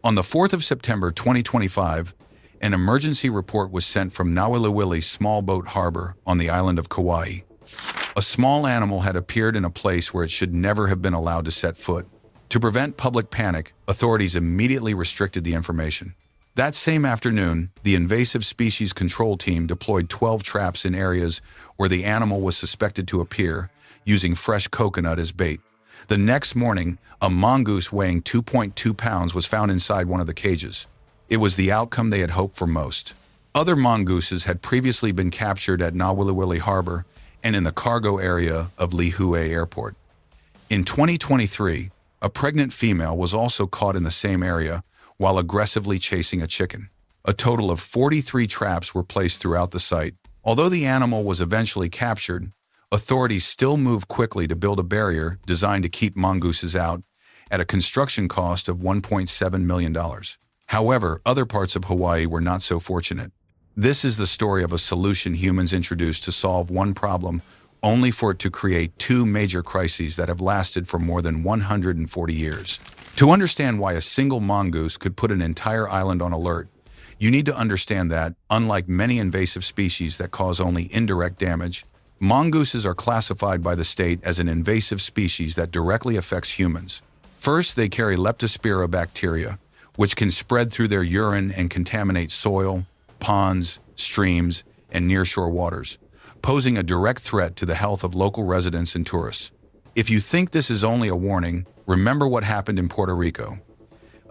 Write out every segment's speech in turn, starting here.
On the 4th of September 2025, an emergency report was sent from Nauwiliwili Small Boat Harbor on the island of Kauaʻi. A small animal had appeared in a place where it should never have been allowed to set foot. To prevent public panic, authorities immediately restricted the information. That same afternoon, the Invasive Species Control Team deployed 12 traps in areas where the animal was suspected to appear, using fresh coconut as bait. The next morning, a mongoose weighing 2.2 pounds was found inside one of the cages. It was the outcome they had hoped for most. Other mongooses had previously been captured at Nauwiliwili Harbor and in the cargo area of Lihue Airport. In 2023, a pregnant female was also caught in the same area while aggressively chasing a chicken. A total of 43 traps were placed throughout the site. Although the animal was eventually captured, authorities still moved quickly to build a barrier designed to keep mongooses out at a construction cost of $1.7 million. However, other parts of Hawaii were not so fortunate. This is the story of a solution humans introduced to solve one problem, only for it to create two major crises that have lasted for more than 140 years. To understand why a single mongoose could put an entire island on alert, you need to understand that, unlike many invasive species that cause only indirect damage, mongooses are classified by the state as an invasive species that directly affects humans. First, they carry leptospira bacteria, which can spread through their urine and contaminate soil, ponds, streams, and nearshore waters, posing a direct threat to the health of local residents and tourists. If you think this is only a warning, remember what happened in Puerto Rico.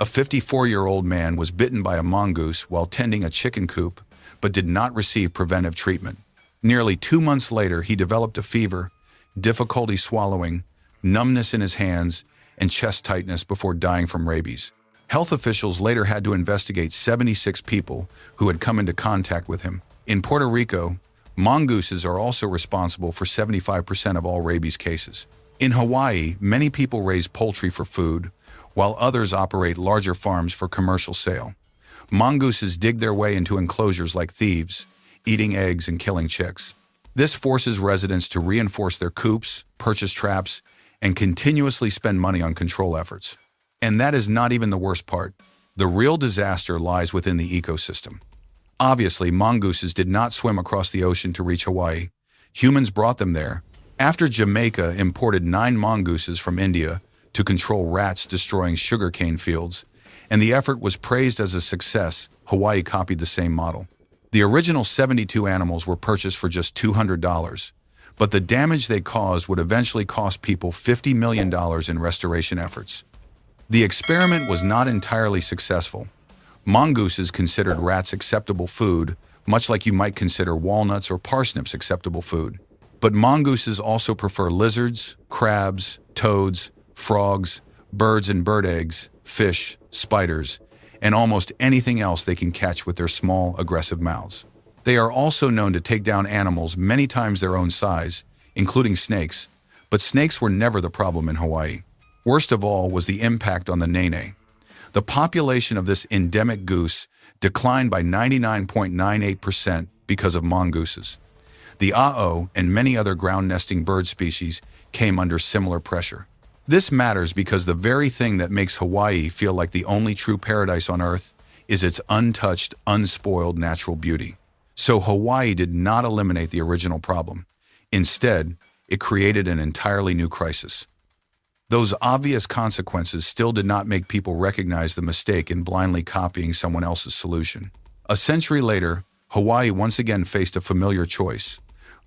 A 54-year-old man was bitten by a mongoose while tending a chicken coop, but did not receive preventive treatment. Nearly 2 months later, he developed a fever, difficulty swallowing, numbness in his hands, and chest tightness before dying from rabies. Health officials later had to investigate 76 people who had come into contact with him. In Puerto Rico, mongooses are also responsible for 75% of all rabies cases. In Hawaii, many people raise poultry for food, while others operate larger farms for commercial sale. Mongooses dig their way into enclosures like thieves, eating eggs and killing chicks. This forces residents to reinforce their coops, purchase traps, and continuously spend money on control efforts. And that is not even the worst part. The real disaster lies within the ecosystem. Obviously, mongooses did not swim across the ocean to reach Hawaii. Humans brought them there. After Jamaica imported 9 mongooses from India to control rats destroying sugarcane fields, and the effort was praised as a success, Hawaii copied the same model. The original 72 animals were purchased for just $200, but the damage they caused would eventually cost people $50 million in restoration efforts. The experiment was not entirely successful. Mongooses considered rats acceptable food, much like you might consider walnuts or parsnips acceptable food. But mongooses also prefer lizards, crabs, toads, frogs, birds and bird eggs, fish, spiders, and almost anything else they can catch with their small, aggressive mouths. They are also known to take down animals many times their own size, including snakes, but snakes were never the problem in Hawaii. Worst of all was the impact on the nene. The population of this endemic goose declined by 99.98% because of mongooses. The a'o and many other ground-nesting bird species came under similar pressure. This matters because the very thing that makes Hawaii feel like the only true paradise on Earth is its untouched, unspoiled natural beauty. So Hawaii did not eliminate the original problem. Instead, it created an entirely new crisis. Those obvious consequences still did not make people recognize the mistake in blindly copying someone else's solution. A century later, Hawaii once again faced a familiar choice: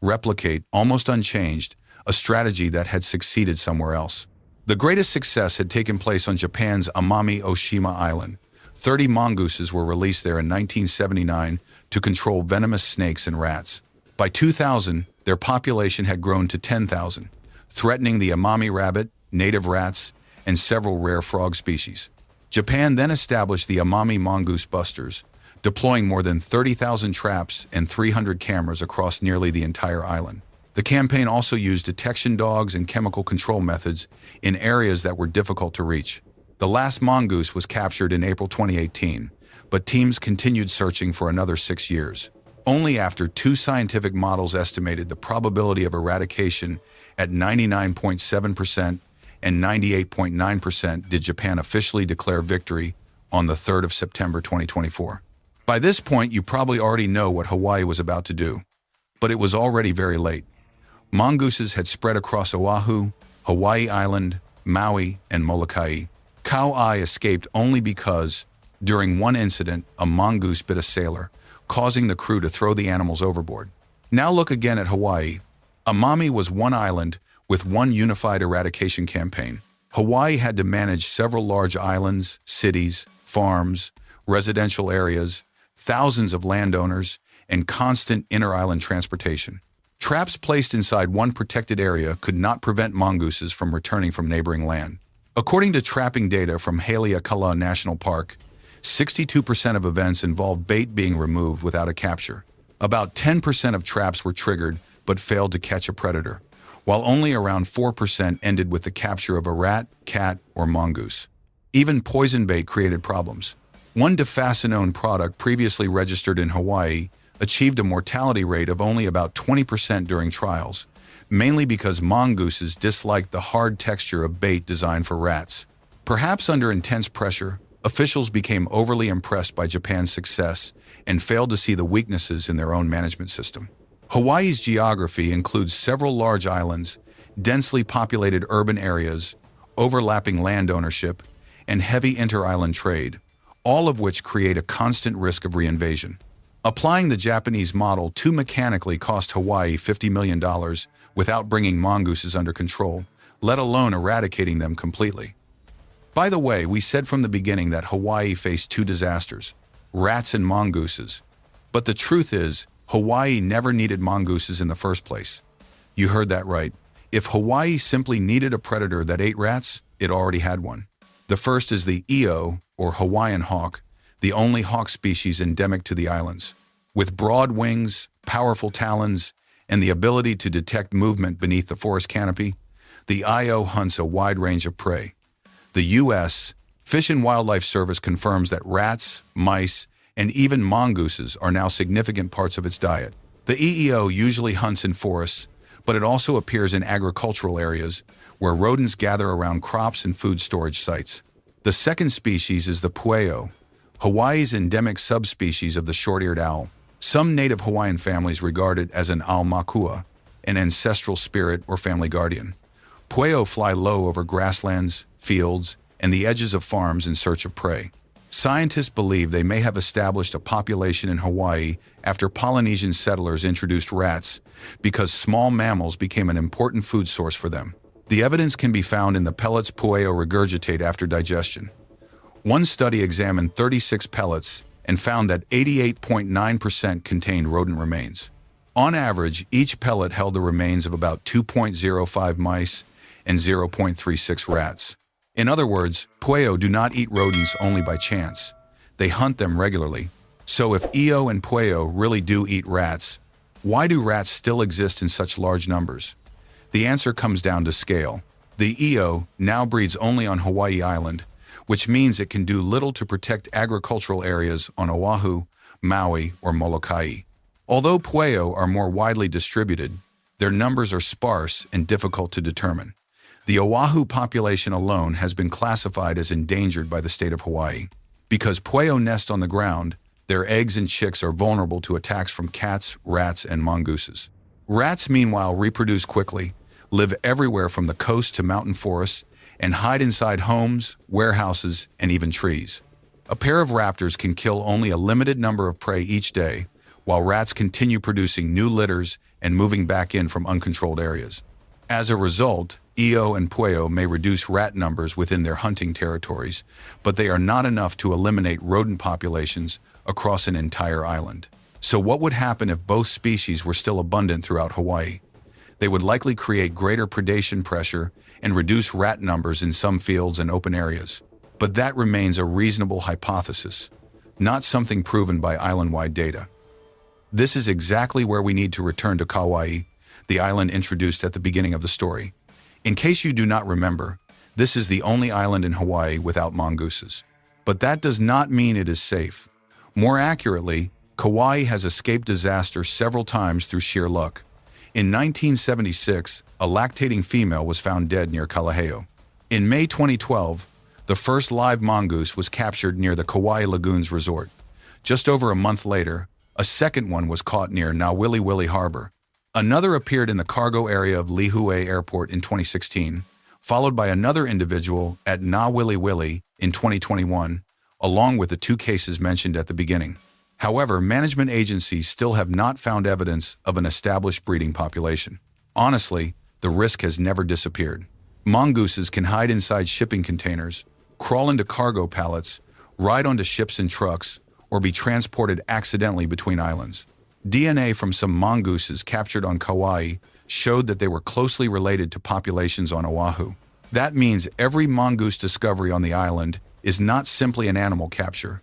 replicate, almost unchanged, a strategy that had succeeded somewhere else. The greatest success had taken place on Japan's Amami Oshima Island. 30 mongooses were released there in 1979 to control venomous snakes and rats. By 2000, their population had grown to 10,000, threatening the Amami rabbit, native rats, and several rare frog species. Japan then established the Amami Mongoose Busters, deploying more than 30,000 traps and 300 cameras across nearly the entire island. The campaign also used detection dogs and chemical control methods in areas that were difficult to reach. The last mongoose was captured in April 2018, but teams continued searching for another 6 years. Only after 2 scientific models estimated the probability of eradication at 99.7% and 98.9% did Japan officially declare victory on the 3rd of September 2024. By this point, you probably already know what Hawaii was about to do, but it was already very late. Mongooses had spread across Oahu, Hawaii Island, Maui, and Molokai. Kauaʻi escaped only because, during one incident, a mongoose bit a sailor, causing the crew to throw the animals overboard. Now look again at Hawaii. Amami was one island with one unified eradication campaign. Hawaii had to manage several large islands, cities, farms, residential areas, thousands of landowners, and constant inter-island transportation. Traps placed inside one protected area could not prevent mongooses from returning from neighboring land. According to trapping data from Haleakala National Park, 62% of events involved bait being removed without a capture. About 10% of traps were triggered but failed to catch a predator, while only around 4% ended with the capture of a rat, cat, or mongoose. Even poison bait created problems. One defacinone product previously registered in Hawaii achieved a mortality rate of only about 20% during trials, mainly because mongooses disliked the hard texture of bait designed for rats. Perhaps under intense pressure, officials became overly impressed by Japan's success and failed to see the weaknesses in their own management system. Hawaii's geography includes several large islands, densely populated urban areas, overlapping land ownership, and heavy inter-island trade, all of which create a constant risk of reinvasion. Applying the Japanese model too mechanically cost Hawaii $50 million without bringing mongooses under control, let alone eradicating them completely. By the way, we said from the beginning that Hawaii faced two disasters, rats and mongooses. But the truth is, Hawaii never needed mongooses in the first place. You heard that right. If Hawaii simply needed a predator that ate rats, it already had one. The first is the eo, or Hawaiian hawk, the only hawk species endemic to the islands. With broad wings, powerful talons, and the ability to detect movement beneath the forest canopy, the eo hunts a wide range of prey. The U.S. Fish and Wildlife Service confirms that rats, mice, and even mongooses are now significant parts of its diet. The EEO usually hunts in forests, but it also appears in agricultural areas where rodents gather around crops and food storage sites. The second species is the pueo, Hawaii's endemic subspecies of the short-eared owl. Some native Hawaiian families regard it as an aumakua, an ancestral spirit or family guardian. Pueo fly low over grasslands, fields, and the edges of farms in search of prey. Scientists believe they may have established a population in Hawaii after Polynesian settlers introduced rats because small mammals became an important food source for them. The evidence can be found in the pellets pueo regurgitate after digestion. One study examined 36 pellets and found that 88.9% contained rodent remains. On average, each pellet held the remains of about 2.05 mice and 0.36 rats. In other words, pueo do not eat rodents only by chance. They hunt them regularly. So if eo and pueo really do eat rats, why do rats still exist in such large numbers? The answer comes down to scale. The eo now breeds only on Hawaii Island, which means it can do little to protect agricultural areas on Oahu, Maui, or Molokai. Although pueo are more widely distributed, their numbers are sparse and difficult to determine. The Oahu population alone has been classified as endangered by the state of Hawaii. Because pueo nest on the ground, their eggs and chicks are vulnerable to attacks from cats, rats, and mongooses. Rats, meanwhile, reproduce quickly, live everywhere from the coast to mountain forests, and hide inside homes, warehouses, and even trees. A pair of raptors can kill only a limited number of prey each day, while rats continue producing new litters and moving back in from uncontrolled areas. As a result, eo and pueo may reduce rat numbers within their hunting territories, but they are not enough to eliminate rodent populations across an entire island. So what would happen if both species were still abundant throughout Hawaii? They would likely create greater predation pressure and reduce rat numbers in some fields and open areas. But that remains a reasonable hypothesis, not something proven by island-wide data. This is exactly where we need to return to Kauaʻi, the island introduced at the beginning of the story. In case you do not remember, this is the only island in Hawaii without mongooses. But that does not mean it is safe. More accurately, Kauaʻi has escaped disaster several times through sheer luck. In 1976, a lactating female was found dead near Kalaheo. In May 2012, The first live mongoose was captured near the Kauaʻi Lagoons resort. Just over a month later, a second one was caught near Nauwiliwili Harbor. Another appeared in the cargo area of Lihue Airport in 2016, followed by another individual at Nauwiliwili in 2021, along with the two cases mentioned at the beginning. However, management agencies still have not found evidence of an established breeding population. Honestly, the risk has never disappeared. Mongooses can hide inside shipping containers, crawl into cargo pallets, ride onto ships and trucks, or be transported accidentally between islands. DNA from some mongooses captured on Kauaʻi showed that they were closely related to populations on Oahu. That means every mongoose discovery on the island is not simply an animal capture.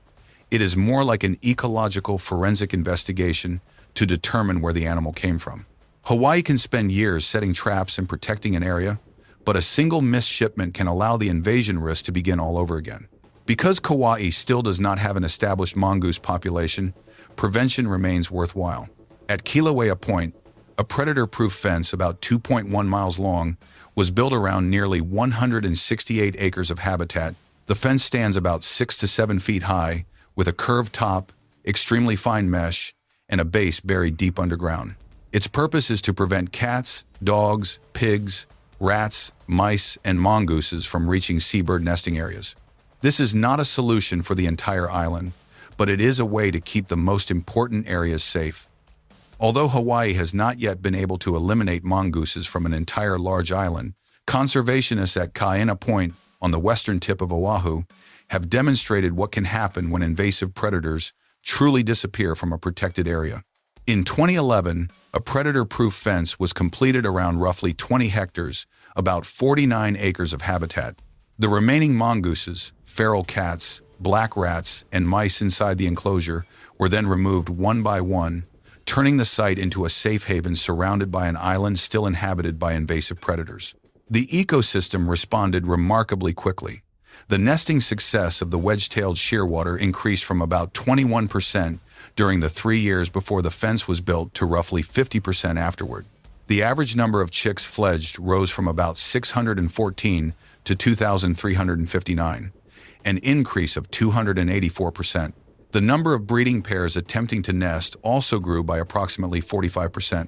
It is more like an ecological forensic investigation to determine where the animal came from. Hawaii can spend years setting traps and protecting an area, but a single missed shipment can allow the invasion risk to begin all over again. Because Kauaʻi still does not have an established mongoose population, prevention remains worthwhile. At Kilauea Point, a predator-proof fence about 2.1 miles long was built around nearly 168 acres of habitat. The fence stands about 6 to 7 feet high, with a curved top, extremely fine mesh, and a base buried deep underground. Its purpose is to prevent cats, dogs, pigs, rats, mice, and mongooses from reaching seabird nesting areas. This is not a solution for the entire island, but it is a way to keep the most important areas safe. Although Hawaii has not yet been able to eliminate mongooses from an entire large island, conservationists at Kaena Point on the western tip of Oahu have demonstrated what can happen when invasive predators truly disappear from a protected area. In 2011, a predator-proof fence was completed around roughly 20 hectares, about 49 acres of habitat. The remaining mongooses, feral cats, black rats, and mice inside the enclosure were then removed one by one, turning the site into a safe haven surrounded by an island still inhabited by invasive predators. The ecosystem responded remarkably quickly. The nesting success of the wedge-tailed shearwater increased from about 21% during the 3 years before the fence was built to roughly 50% afterward. The average number of chicks fledged rose from about 614 to 2,359, an increase of 284%. The number of breeding pairs attempting to nest also grew by approximately 45%.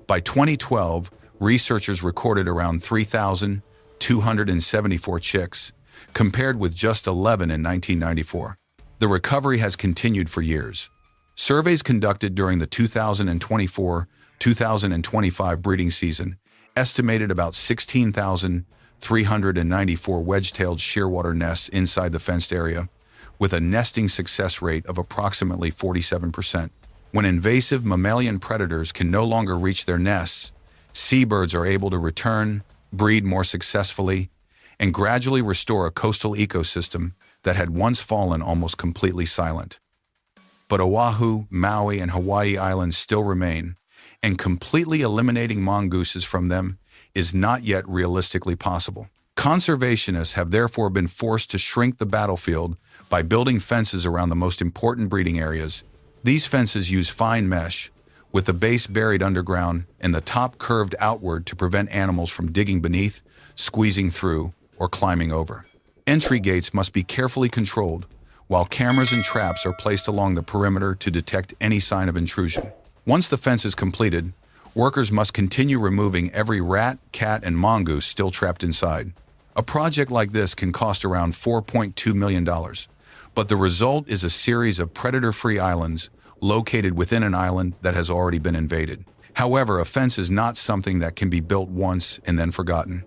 By 2012, researchers recorded around 3,274 chicks, compared with just 11 in 1994. The recovery has continued for years. Surveys conducted during the 2024-2025 breeding season estimated about 16,394 wedge-tailed shearwater nests inside the fenced area, with a nesting success rate of approximately 47%. When invasive mammalian predators can no longer reach their nests, seabirds are able to return, breed more successfully, and gradually restore a coastal ecosystem that had once fallen almost completely silent. But Oahu, Maui, and Hawaii Islands still remain, and completely eliminating mongooses from them is not yet realistically possible. Conservationists have therefore been forced to shrink the battlefield by building fences around the most important breeding areas. These fences use fine mesh, with the base buried underground and the top curved outward to prevent animals from digging beneath, squeezing through, or climbing over. Entry gates must be carefully controlled, while cameras and traps are placed along the perimeter to detect any sign of intrusion. Once the fence is completed, workers must continue removing every rat, cat, and mongoose still trapped inside. A project like this can cost around $4.2 million, but the result is a series of predator-free islands located within an island that has already been invaded. However, a fence is not something that can be built once and then forgotten.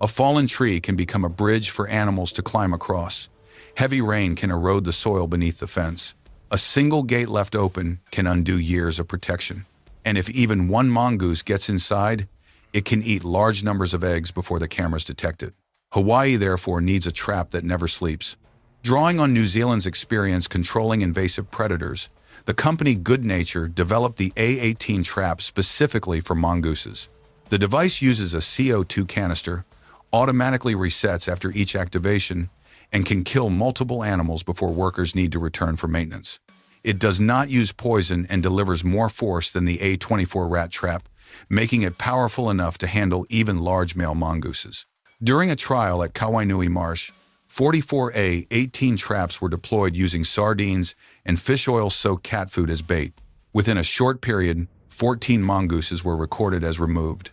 A fallen tree can become a bridge for animals to climb across. Heavy rain can erode the soil beneath the fence. A single gate left open can undo years of protection. And if even one mongoose gets inside, it can eat large numbers of eggs before the cameras detect it. Hawaii, therefore, needs a trap that never sleeps. Drawing on New Zealand's experience controlling invasive predators, the company Good Nature developed the A18 trap specifically for mongooses. The device uses a CO2 canister, automatically resets after each activation, and can kill multiple animals before workers need to return for maintenance. It does not use poison and delivers more force than the A24 rat trap, making it powerful enough to handle even large male mongooses. During a trial at Kauaʻi Marsh, 44A 18 traps were deployed using sardines and fish oil-soaked cat food as bait. Within a short period, 14 mongooses were recorded as removed,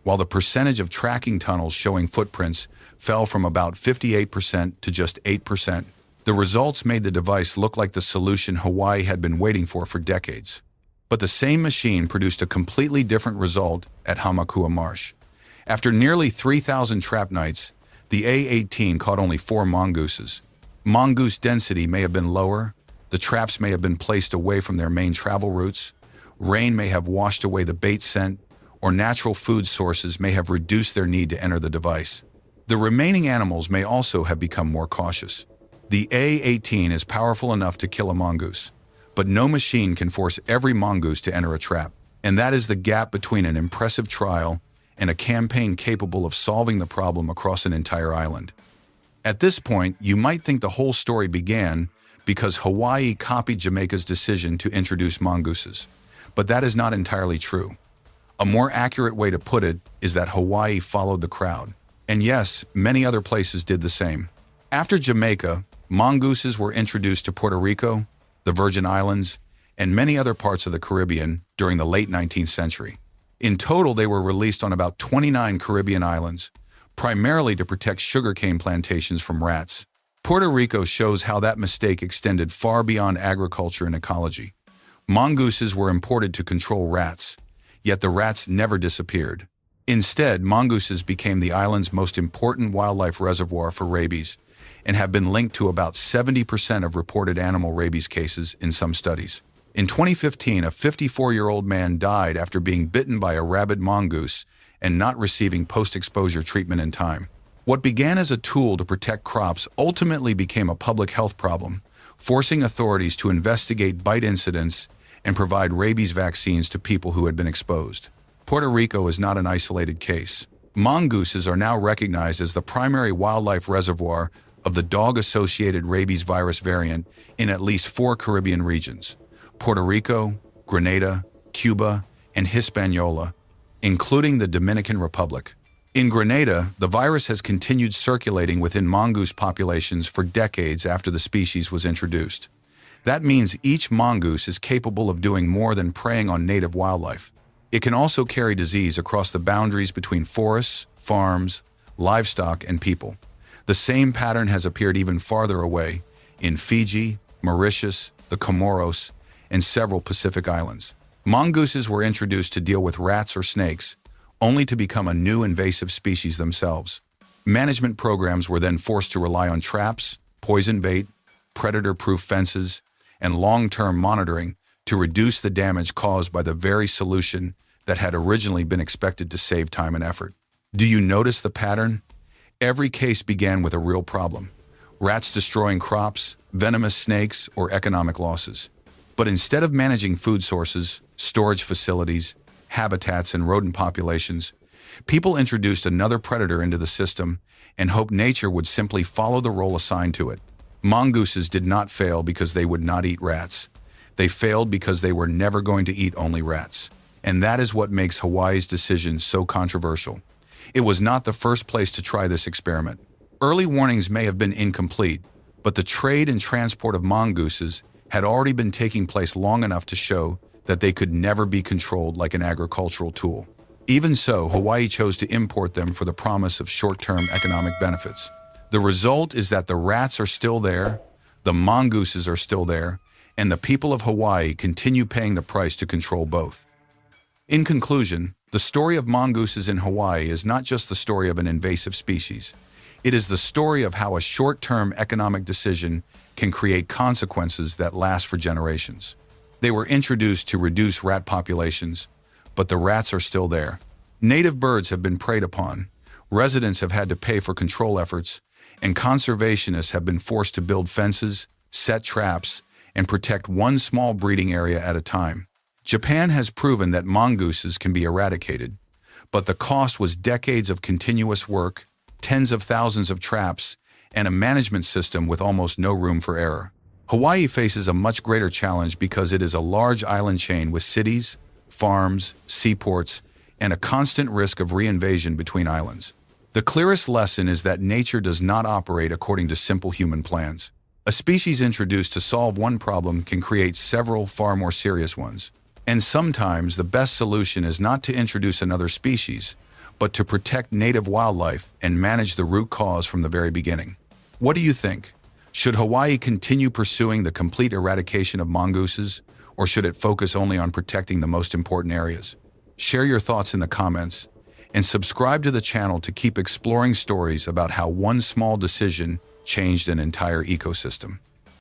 while the percentage of tracking tunnels showing footprints fell from about 58% to just 8%. The results made the device look like the solution Hawaii had been waiting for decades. But the same machine produced a completely different result at Hamakua Marsh. After nearly 3,000 trap nights, the A-18 caught only 4 mongooses. Mongoose density may have been lower, the traps may have been placed away from their main travel routes, rain may have washed away the bait scent, or natural food sources may have reduced their need to enter the device. The remaining animals may also have become more cautious. The A-18 is powerful enough to kill a mongoose, but no machine can force every mongoose to enter a trap. And that is the gap between an impressive trial and a campaign capable of solving the problem across an entire island. At this point, you might think the whole story began because Hawaii copied Jamaica's decision to introduce mongooses. But that is not entirely true. A more accurate way to put it is that Hawaii followed the crowd. And yes, many other places did the same. After Jamaica, mongooses were introduced to Puerto Rico, the Virgin Islands, and many other parts of the Caribbean during the late 19th century. In total, they were released on about 29 Caribbean islands, primarily to protect sugarcane plantations from rats. Puerto Rico shows how that mistake extended far beyond agriculture and ecology. Mongooses were imported to control rats, yet the rats never disappeared. Instead, mongooses became the island's most important wildlife reservoir for rabies and have been linked to about 70% of reported animal rabies cases in some studies. In 2015, a 54-year-old man died after being bitten by a rabid mongoose and not receiving post-exposure treatment in time. What began as a tool to protect crops ultimately became a public health problem, forcing authorities to investigate bite incidents and provide rabies vaccines to people who had been exposed. Puerto Rico is not an isolated case. Mongooses are now recognized as the primary wildlife reservoir of the dog-associated rabies virus variant in at least 4 Caribbean regions: Puerto Rico, Grenada, Cuba, and Hispaniola, including the Dominican Republic. In Grenada, the virus has continued circulating within mongoose populations for decades after the species was introduced. That means each mongoose is capable of doing more than preying on native wildlife. It can also carry disease across the boundaries between forests, farms, livestock, and people. The same pattern has appeared even farther away, in Fiji, Mauritius, the Comoros, and several Pacific islands. Mongooses were introduced to deal with rats or snakes, only to become a new invasive species themselves. Management programs were then forced to rely on traps, poison bait, predator-proof fences, and long-term monitoring to reduce the damage caused by the very solution that had originally been expected to save time and effort. Do you notice the pattern? Every case began with a real problem: rats destroying crops, venomous snakes, or economic losses. But instead of managing food sources, storage facilities, habitats, and rodent populations, people introduced another predator into the system and hoped nature would simply follow the role assigned to it. Mongooses did not fail because they would not eat rats. They failed because they were never going to eat only rats. And that is what makes Hawaii's decision so controversial. It was not the first place to try this experiment. Early warnings may have been incomplete, but the trade and transport of mongooses had already been taking place long enough to show that they could never be controlled like an agricultural tool. Even so, Hawaii chose to import them for the promise of short-term economic benefits. The result is that the rats are still there, the mongooses are still there, and the people of Hawaii continue paying the price to control both. In conclusion, the story of mongooses in Hawaii is not just the story of an invasive species. It is the story of how a short-term economic decision can create consequences that last for generations. They were introduced to reduce rat populations, but the rats are still there. Native birds have been preyed upon, residents have had to pay for control efforts, and conservationists have been forced to build fences, set traps, and protect one small breeding area at a time. Japan has proven that mongooses can be eradicated, but the cost was decades of continuous work, tens of thousands of traps, and a management system with almost no room for error. Hawaii faces a much greater challenge because it is a large island chain with cities, farms, seaports, and a constant risk of reinvasion between islands. The clearest lesson is that nature does not operate according to simple human plans. A species introduced to solve one problem can create several far more serious ones. And sometimes the best solution is not to introduce another species, but to protect native wildlife and manage the root cause from the very beginning. What do you think? Should Hawaii continue pursuing the complete eradication of mongooses, or should it focus only on protecting the most important areas? Share your thoughts in the comments, and subscribe to the channel to keep exploring stories about how one small decision changed an entire ecosystem.